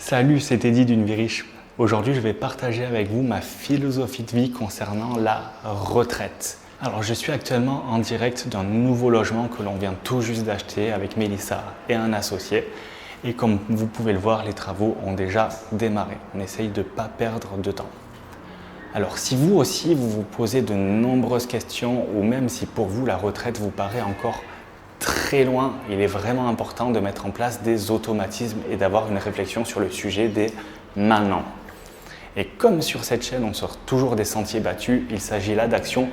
Salut, c'est Eddy d'une vie riche. Aujourd'hui, je vais partager avec vous ma philosophie de vie concernant la retraite. Alors, je suis actuellement en direct d'un nouveau logement que l'on vient tout juste d'acheter avec Mélissa et un associé. Et comme vous pouvez le voir, les travaux ont déjà démarré. On essaye de ne pas perdre de temps. Alors, si vous aussi, vous vous posez de nombreuses questions ou même si pour vous, la retraite vous paraît encore très loin, il est vraiment important de mettre en place des automatismes et d'avoir une réflexion sur le sujet dès maintenant. Et comme sur cette chaîne, on sort toujours des sentiers battus, il s'agit là d'actions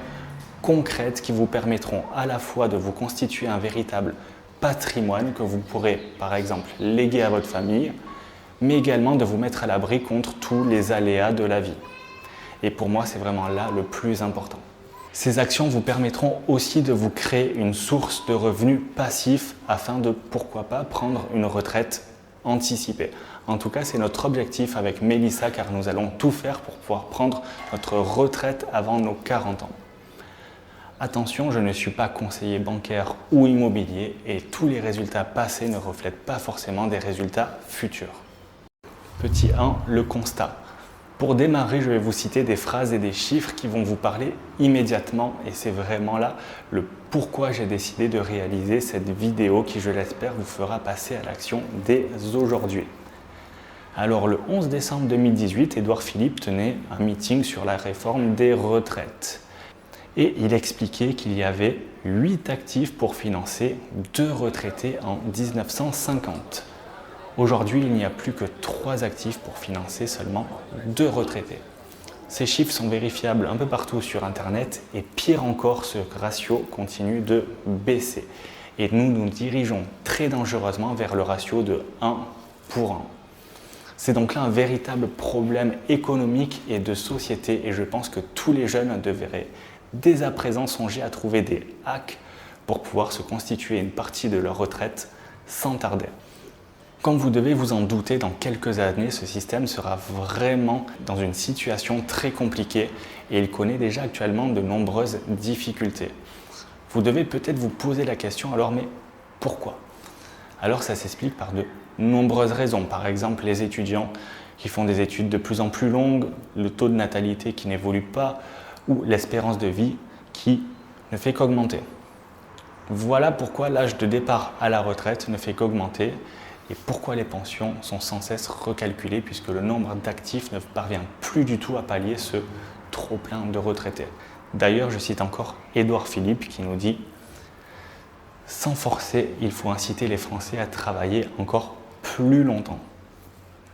concrètes qui vous permettront à la fois de vous constituer un véritable patrimoine que vous pourrez, par exemple, léguer à votre famille, mais également de vous mettre à l'abri contre tous les aléas de la vie. Et pour moi, c'est vraiment là le plus important. Ces actions vous permettront aussi de vous créer une source de revenus passifs afin de, pourquoi pas, prendre une retraite anticipée. En tout cas, c'est notre objectif avec Mélissa car nous allons tout faire pour pouvoir prendre notre retraite avant nos 40 ans. Attention, je ne suis pas conseiller bancaire ou immobilier et tous les résultats passés ne reflètent pas forcément des résultats futurs. Petit 1, le constat. Pour démarrer, je vais vous citer des phrases et des chiffres qui vont vous parler immédiatement et c'est vraiment là le pourquoi j'ai décidé de réaliser cette vidéo qui, je l'espère, vous fera passer à l'action dès aujourd'hui. Alors, le 11 décembre 2018, Édouard Philippe tenait un meeting sur la réforme des retraites et il expliquait qu'il y avait 8 actifs pour financer 2 retraités en 1950. Aujourd'hui, il n'y a plus que 3 actifs pour financer seulement 2 retraités. Ces chiffres sont vérifiables un peu partout sur Internet et pire encore, ce ratio continue de baisser. Et nous nous dirigeons très dangereusement vers le ratio de 1 pour 1. C'est donc là un véritable problème économique et de société et je pense que tous les jeunes devraient dès à présent songer à trouver des hacks pour pouvoir se constituer une partie de leur retraite sans tarder. Comme vous devez vous en douter, dans quelques années, ce système sera vraiment dans une situation très compliquée et il connaît déjà actuellement de nombreuses difficultés. Vous devez peut-être vous poser la question, alors mais pourquoi? Alors ça s'explique par de nombreuses raisons. Par exemple, les étudiants qui font des études de plus en plus longues, le taux de natalité qui n'évolue pas ou l'espérance de vie qui ne fait qu'augmenter. Voilà pourquoi l'âge de départ à la retraite ne fait qu'augmenter. Et pourquoi les pensions sont sans cesse recalculées puisque le nombre d'actifs ne parvient plus du tout à pallier ce trop-plein de retraités. D'ailleurs, je cite encore Édouard Philippe qui nous dit « Sans forcer, il faut inciter les Français à travailler encore plus longtemps ».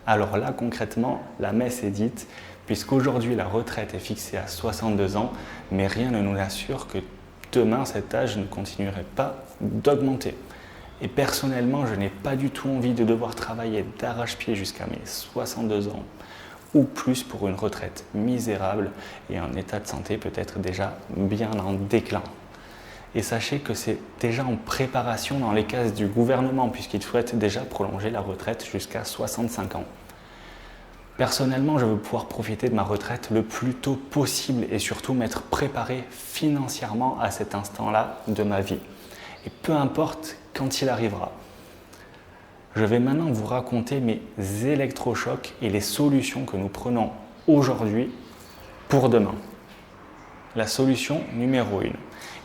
Alors là, concrètement, la messe est dite puisqu'aujourd'hui la retraite est fixée à 62 ans, mais rien ne nous assure que demain cet âge ne continuerait pas d'augmenter. Et personnellement, je n'ai pas du tout envie de devoir travailler d'arrache-pied jusqu'à mes 62 ans ou plus pour une retraite misérable et un état de santé peut-être déjà bien en déclin. Et sachez que c'est déjà en préparation dans les cases du gouvernement puisqu'il souhaite déjà prolonger la retraite jusqu'à 65 ans. Personnellement, je veux pouvoir profiter de ma retraite le plus tôt possible et surtout m'être préparé financièrement à cet instant-là de ma vie. Et peu importe quand il arrivera. Je vais maintenant vous raconter mes électrochocs et les solutions que nous prenons aujourd'hui pour demain. La solution numéro 1.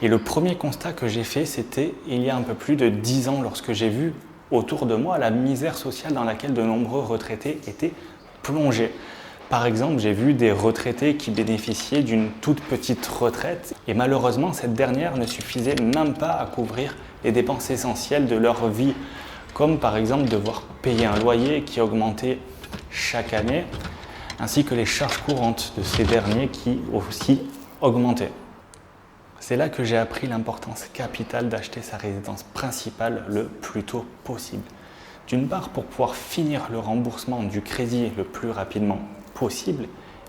Et le premier constat que j'ai fait, c'était il y a un peu plus de 10 ans lorsque j'ai vu autour de moi la misère sociale dans laquelle de nombreux retraités étaient plongés. Par exemple, j'ai vu des retraités qui bénéficiaient d'une toute petite retraite et malheureusement, cette dernière ne suffisait même pas à couvrir les dépenses essentielles de leur vie, comme par exemple devoir payer un loyer qui augmentait chaque année, ainsi que les charges courantes de ces derniers qui aussi augmentaient. C'est là que j'ai appris l'importance capitale d'acheter sa résidence principale le plus tôt possible. D'une part, pour pouvoir finir le remboursement du crédit le plus rapidement possible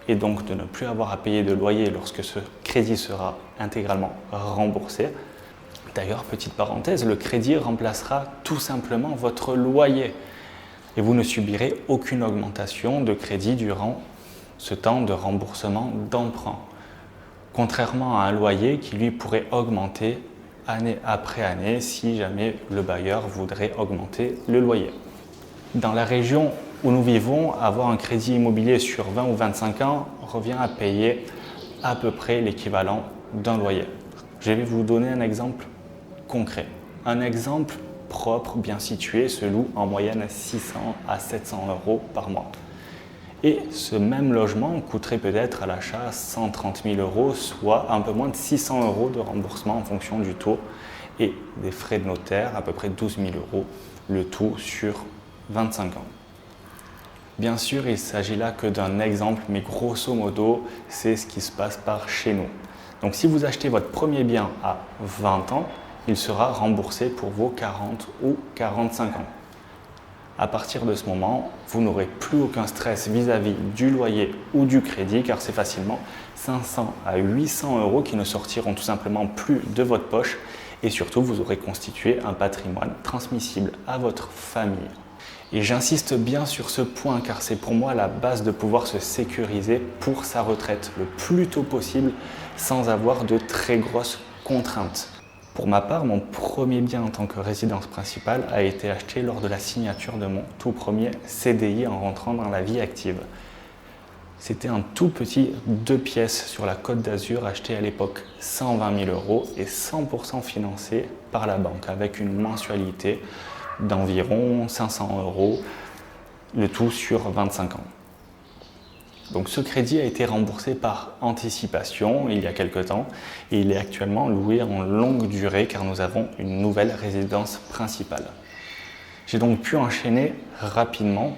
et donc de ne plus avoir à payer de loyer lorsque ce crédit sera intégralement remboursé. D'ailleurs, petite parenthèse, le crédit remplacera tout simplement votre loyer et vous ne subirez aucune augmentation de crédit durant ce temps de remboursement d'emprunt. Contrairement à un loyer qui lui pourrait augmenter année après année si jamais le bailleur voudrait augmenter le loyer. Dans la région où nous vivons, avoir un crédit immobilier sur 20 ou 25 ans revient à payer à peu près l'équivalent d'un loyer. Je vais vous donner un exemple concret. Un exemple propre, bien situé, se loue en moyenne 600 à 700 euros par mois. Et ce même logement coûterait peut-être à l'achat 130 000 euros, soit un peu moins de 600 euros de remboursement en fonction du taux et des frais de notaire, à peu près 12 000 euros, le tout sur 25 ans. Bien sûr, il ne s'agit là que d'un exemple, mais grosso modo, c'est ce qui se passe par chez nous. Donc si vous achetez votre premier bien à 20 ans, il sera remboursé pour vos 40 ou 45 ans. À partir de ce moment, vous n'aurez plus aucun stress vis-à-vis du loyer ou du crédit, car c'est facilement 500 à 800 euros qui ne sortiront tout simplement plus de votre poche, et surtout vous aurez constitué un patrimoine transmissible à votre famille. Et j'insiste bien sur ce point car c'est pour moi la base de pouvoir se sécuriser pour sa retraite le plus tôt possible sans avoir de très grosses contraintes. Pour ma part, mon premier bien en tant que résidence principale a été acheté lors de la signature de mon tout premier CDI en rentrant dans la vie active. C'était un tout petit 2 pièces sur la Côte d'Azur acheté à l'époque 120 000 euros et 100% financé par la banque avec une mensualité d'environ 500 euros, le tout sur 25 ans. Donc ce crédit a été remboursé par anticipation il y a quelque temps et il est actuellement loué en longue durée car nous avons une nouvelle résidence principale. J'ai donc pu enchaîner rapidement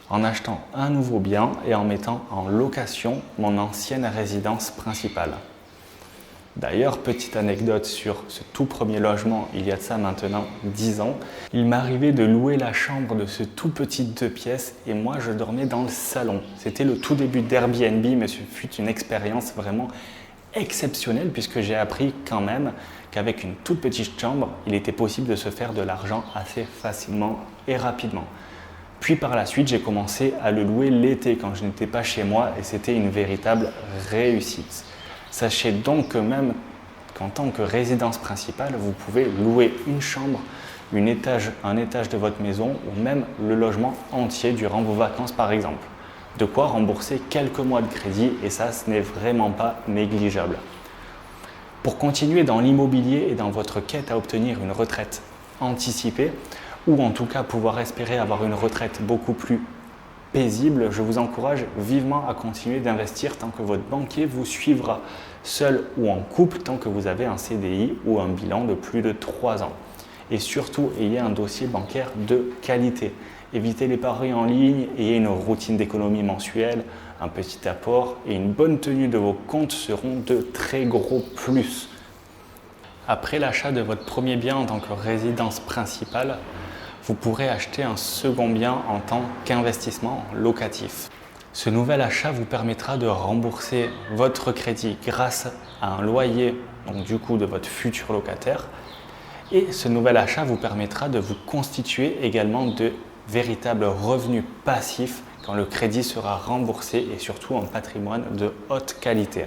en achetant un nouveau bien et en mettant en location mon ancienne résidence principale. D'ailleurs, petite anecdote sur ce tout premier logement, il y a de ça maintenant 10 ans, il m'arrivait de louer la chambre de ce tout petit 2 pièces et moi je dormais dans le salon. C'était le tout début d'Airbnb, mais ce fut une expérience vraiment exceptionnelle puisque j'ai appris quand même qu'avec une toute petite chambre, il était possible de se faire de l'argent assez facilement et rapidement. Puis par la suite, j'ai commencé à le louer l'été quand je n'étais pas chez moi et c'était une véritable réussite. Sachez donc que même qu'en tant que résidence principale, vous pouvez louer une chambre, un étage de votre maison ou même le logement entier durant vos vacances par exemple. De quoi rembourser quelques mois de crédit et ça, ce n'est vraiment pas négligeable. Pour continuer dans l'immobilier et dans votre quête à obtenir une retraite anticipée, ou en tout cas pouvoir espérer avoir une retraite beaucoup plus paisible, je vous encourage vivement à continuer d'investir tant que votre banquier vous suivra, seul ou en couple, tant que vous avez un CDI ou un bilan de plus de 3 ans. Et surtout, ayez un dossier bancaire de qualité. Évitez les paris en ligne, ayez une routine d'économie mensuelle, un petit apport et une bonne tenue de vos comptes seront de très gros plus. Après l'achat de votre premier bien en tant que résidence principale, vous pourrez acheter un second bien en tant qu'investissement locatif. Ce nouvel achat vous permettra de rembourser votre crédit grâce à un loyer, donc du coup de votre futur locataire. Et ce nouvel achat vous permettra de vous constituer également de véritables revenus passifs quand le crédit sera remboursé et surtout un patrimoine de haute qualité.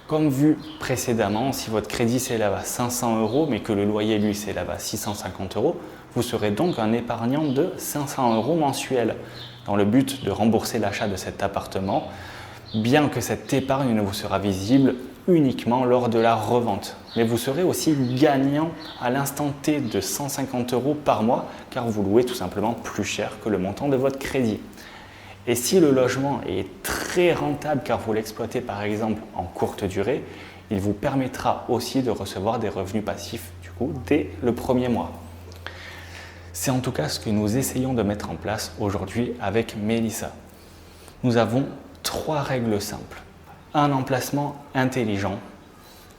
Comme vu précédemment, si votre crédit s'élève à 500 euros mais que le loyer lui s'élève à 650 euros, vous serez donc un épargnant de 500 euros mensuels dans le but de rembourser l'achat de cet appartement, bien que cette épargne ne vous sera visible uniquement lors de la revente. Mais vous serez aussi gagnant à l'instant T de 150 euros par mois car vous louez tout simplement plus cher que le montant de votre crédit. Et si le logement est très rentable car vous l'exploitez par exemple en courte durée, il vous permettra aussi de recevoir des revenus passifs du coup dès le premier mois. C'est en tout cas ce que nous essayons de mettre en place aujourd'hui avec Mélissa. Nous avons 3 règles simples. Un emplacement intelligent,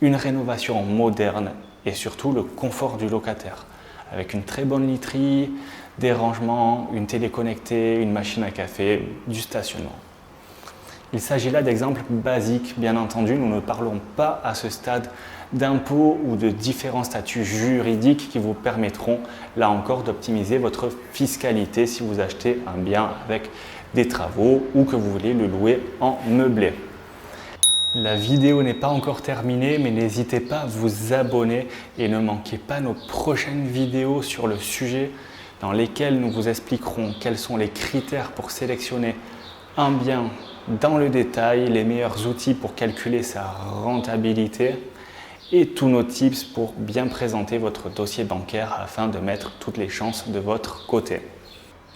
une rénovation moderne et surtout le confort du locataire avec une très bonne literie, des rangements, une télé connectée, une machine à café, du stationnement. Il s'agit là d'exemples basiques, bien entendu, nous ne parlons pas à ce stade d'impôts ou de différents statuts juridiques qui vous permettront, là encore, d'optimiser votre fiscalité si vous achetez un bien avec des travaux ou que vous voulez le louer en meublé. La vidéo n'est pas encore terminée, mais n'hésitez pas à vous abonner et ne manquez pas nos prochaines vidéos sur le sujet. dans lesquels nous vous expliquerons quels sont les critères pour sélectionner un bien dans le détail, les meilleurs outils pour calculer sa rentabilité et tous nos tips pour bien présenter votre dossier bancaire afin de mettre toutes les chances de votre côté.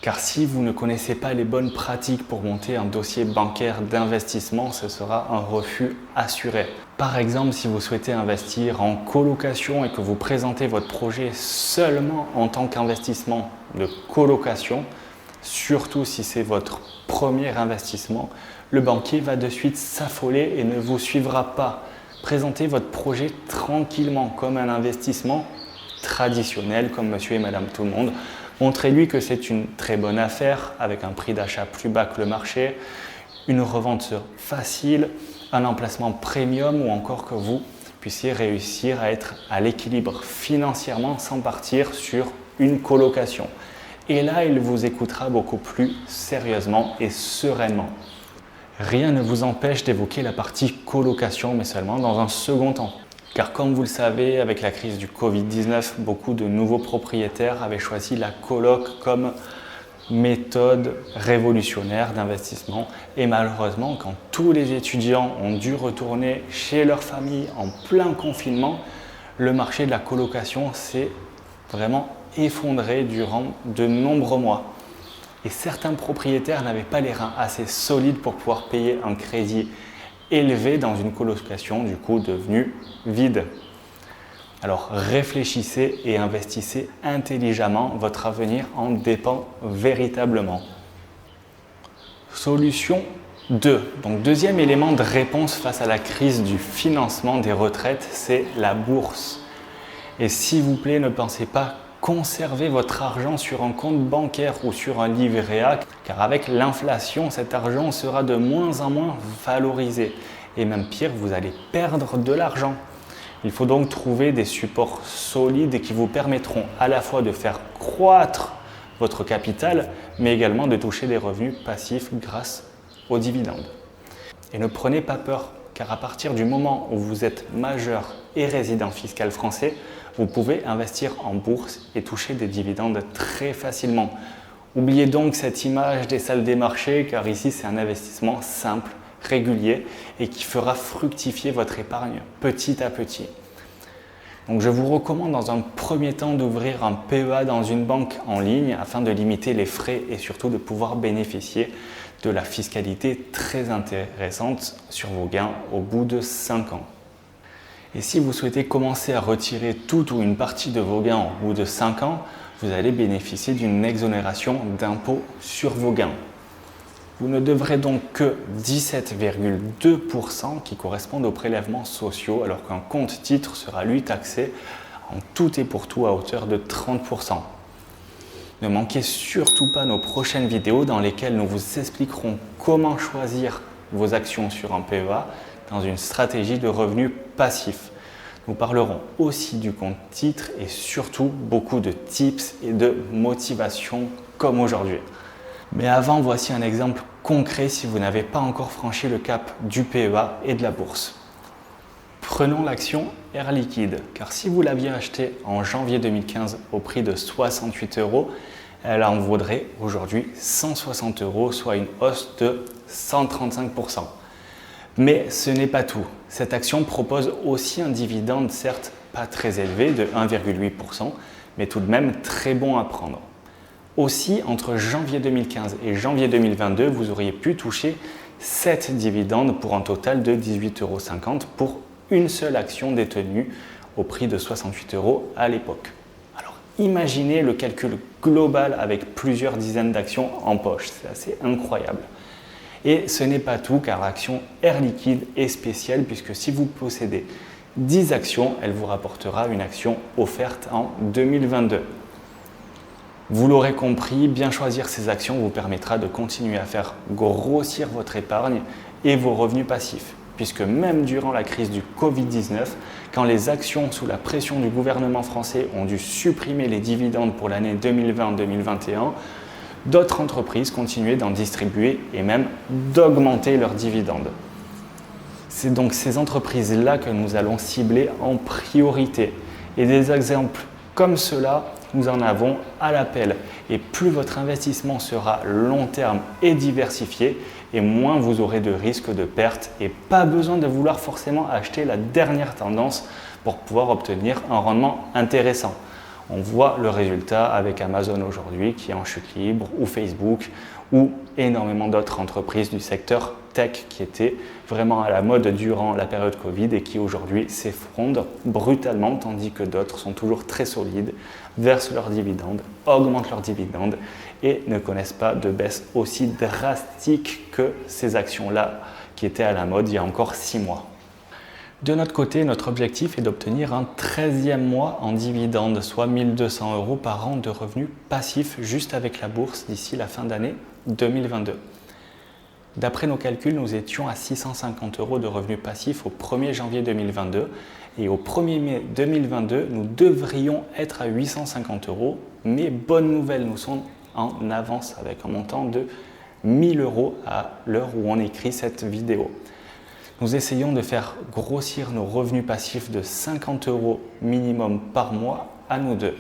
Car si vous ne connaissez pas les bonnes pratiques pour monter un dossier bancaire d'investissement, ce sera un refus assuré. Par exemple, si vous souhaitez investir en colocation et que vous présentez votre projet seulement en tant qu'investissement de colocation, surtout si c'est votre premier investissement, le banquier va de suite s'affoler et ne vous suivra pas. Présentez votre projet tranquillement comme un investissement traditionnel, comme monsieur et madame tout le monde. Montrez-lui que c'est une très bonne affaire avec un prix d'achat plus bas que le marché, une revente facile, un emplacement premium ou encore que vous puissiez réussir à être à l'équilibre financièrement sans partir sur une colocation. Et là, il vous écoutera beaucoup plus sérieusement et sereinement. Rien ne vous empêche d'évoquer la partie colocation, mais seulement dans un second temps. Car comme vous le savez, avec la crise du Covid-19, beaucoup de nouveaux propriétaires avaient choisi la coloc comme méthode révolutionnaire d'investissement. Et malheureusement, quand tous les étudiants ont dû retourner chez leur famille en plein confinement, le marché de la colocation s'est vraiment effondré durant de nombreux mois. Et certains propriétaires n'avaient pas les reins assez solides pour pouvoir payer un crédit élevé dans une colocation du coup devenue vide. Alors réfléchissez et investissez intelligemment, votre avenir en dépend véritablement. Solution 2. Donc deuxième élément de réponse face à la crise du financement des retraites, c'est la bourse. Et s'il vous plaît, ne pensez pas conserver votre argent sur un compte bancaire ou sur un livret A, car avec l'inflation, cet argent sera de moins en moins valorisé. Et même pire, vous allez perdre de l'argent. Il faut donc trouver des supports solides qui vous permettront à la fois de faire croître votre capital, mais également de toucher des revenus passifs grâce aux dividendes. Et ne prenez pas peur, car à partir du moment où vous êtes majeur et résident fiscal français, vous pouvez investir en bourse et toucher des dividendes très facilement. Oubliez donc cette image des salles des marchés, car ici c'est un investissement simple, régulier et qui fera fructifier votre épargne petit à petit. Donc je vous recommande dans un premier temps d'ouvrir un PEA dans une banque en ligne afin de limiter les frais et surtout de pouvoir bénéficier de la fiscalité très intéressante sur vos gains au bout de 5 ans. Et si vous souhaitez commencer à retirer tout ou une partie de vos gains au bout de 5 ans, vous allez bénéficier d'une exonération d'impôt sur vos gains. Vous ne devrez donc que 17,2% qui correspondent aux prélèvements sociaux, alors qu'un compte titre sera lui taxé en tout et pour tout à hauteur de 30%. Ne manquez surtout pas nos prochaines vidéos dans lesquelles nous vous expliquerons comment choisir vos actions sur un PEA dans une stratégie de revenus passifs. Nous parlerons aussi du compte titre et surtout beaucoup de tips et de motivation comme aujourd'hui. Mais avant, voici un exemple concret si vous n'avez pas encore franchi le cap du PEA et de la bourse. Prenons l'action Air Liquide, car si vous l'aviez achetée en janvier 2015 au prix de 68 €, elle en vaudrait aujourd'hui 160 €, soit une hausse de 135%. Mais ce n'est pas tout. Cette action propose aussi un dividende, certes pas très élevé, de 1,8%, mais tout de même très bon à prendre. Aussi, entre janvier 2015 et janvier 2022, vous auriez pu toucher 7 dividendes pour un total de 18,50 € pour une seule action détenue au prix de 68 € à l'époque. Alors imaginez le calcul global avec plusieurs dizaines d'actions en poche, c'est assez incroyable. Et ce n'est pas tout, car l'action Air Liquide est spéciale puisque si vous possédez 10 actions, elle vous rapportera une action offerte en 2022. Vous l'aurez compris, bien choisir ces actions vous permettra de continuer à faire grossir votre épargne et vos revenus passifs. Puisque même durant la crise du Covid-19, quand les actions sous la pression du gouvernement français ont dû supprimer les dividendes pour l'année 2020-2021, d'autres entreprises continuaient d'en distribuer et même d'augmenter leurs dividendes. C'est donc ces entreprises-là que nous allons cibler en priorité. Et des exemples comme cela nous en avons à l'appel. Et plus votre investissement sera long terme et diversifié, et moins vous aurez de risques de perte et pas besoin de vouloir forcément acheter la dernière tendance pour pouvoir obtenir un rendement intéressant. On voit le résultat avec Amazon aujourd'hui qui est en chute libre, ou Facebook, ou énormément d'autres entreprises du secteur tech qui étaient vraiment à la mode durant la période Covid et qui aujourd'hui s'effondrent brutalement, tandis que d'autres sont toujours très solides, versent leurs dividendes, augmentent leurs dividendes et ne connaissent pas de baisse aussi drastique que ces actions-là qui étaient à la mode il y a encore 6 mois. De notre côté, notre objectif est d'obtenir un 13e mois en dividende, soit 1 200 € par an de revenus passifs juste avec la bourse d'ici la fin d'année 2022. D'après nos calculs, nous étions à 650 € de revenus passifs au 1er janvier 2022 et au 1er mai 2022, nous devrions être à 850 €. Mais bonne nouvelle, nous sommes en avance avec un montant de 1 000 € à l'heure où on écrit cette vidéo. Nous essayons de faire grossir nos revenus passifs de 50 € minimum par mois à nous deux.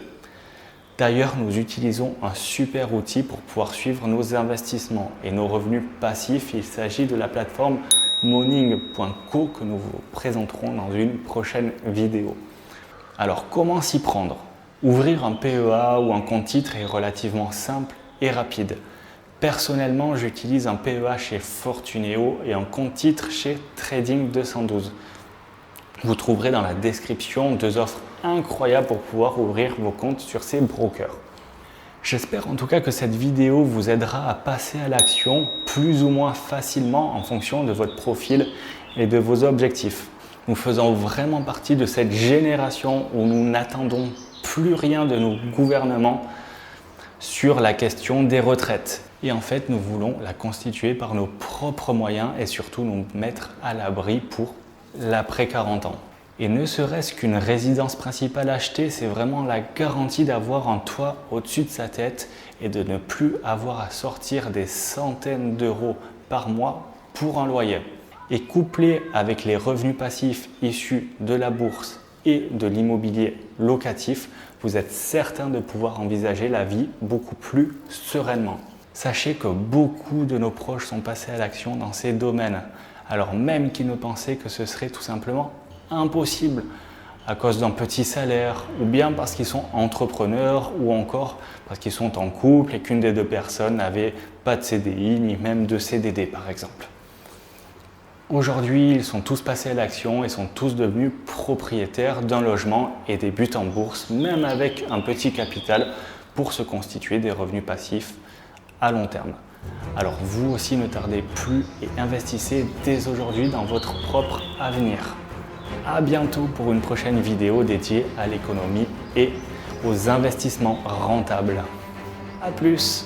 D'ailleurs, nous utilisons un super outil pour pouvoir suivre nos investissements et nos revenus passifs. Il s'agit de la plateforme Moning.co que nous vous présenterons dans une prochaine vidéo. Alors, comment s'y prendre? Ouvrir un PEA ou un compte titre est relativement simple et rapide. Personnellement, j'utilise un PEA chez Fortuneo et un compte titre chez Trading 212. Vous trouverez dans la description 2 offres incroyables pour pouvoir ouvrir vos comptes sur ces brokers. J'espère en tout cas que cette vidéo vous aidera à passer à l'action plus ou moins facilement en fonction de votre profil et de vos objectifs. Nous faisons vraiment partie de cette génération où nous n'attendons plus rien de nos gouvernements sur la question des retraites. Et en fait, nous voulons la constituer par nos propres moyens et surtout nous mettre à l'abri pour l'après 40 ans. Et ne serait-ce qu'une résidence principale achetée, c'est vraiment la garantie d'avoir un toit au-dessus de sa tête et de ne plus avoir à sortir des centaines d'euros par mois pour un loyer. Et couplé avec les revenus passifs issus de la bourse et de l'immobilier locatif, vous êtes certain de pouvoir envisager la vie beaucoup plus sereinement. Sachez que beaucoup de nos proches sont passés à l'action dans ces domaines, alors même qu'ils ne pensaient que ce serait tout simplement impossible à cause d'un petit salaire, ou bien parce qu'ils sont entrepreneurs, ou encore parce qu'ils sont en couple et qu'une des deux personnes n'avait pas de CDI, ni même de CDD par exemple. Aujourd'hui, ils sont tous passés à l'action et sont tous devenus propriétaires d'un logement et débutent en bourse, même avec un petit capital, pour se constituer des revenus passifs à long terme. Alors vous aussi ne tardez plus et investissez dès aujourd'hui dans votre propre avenir. À bientôt pour une prochaine vidéo dédiée à l'économie et aux investissements rentables. À plus!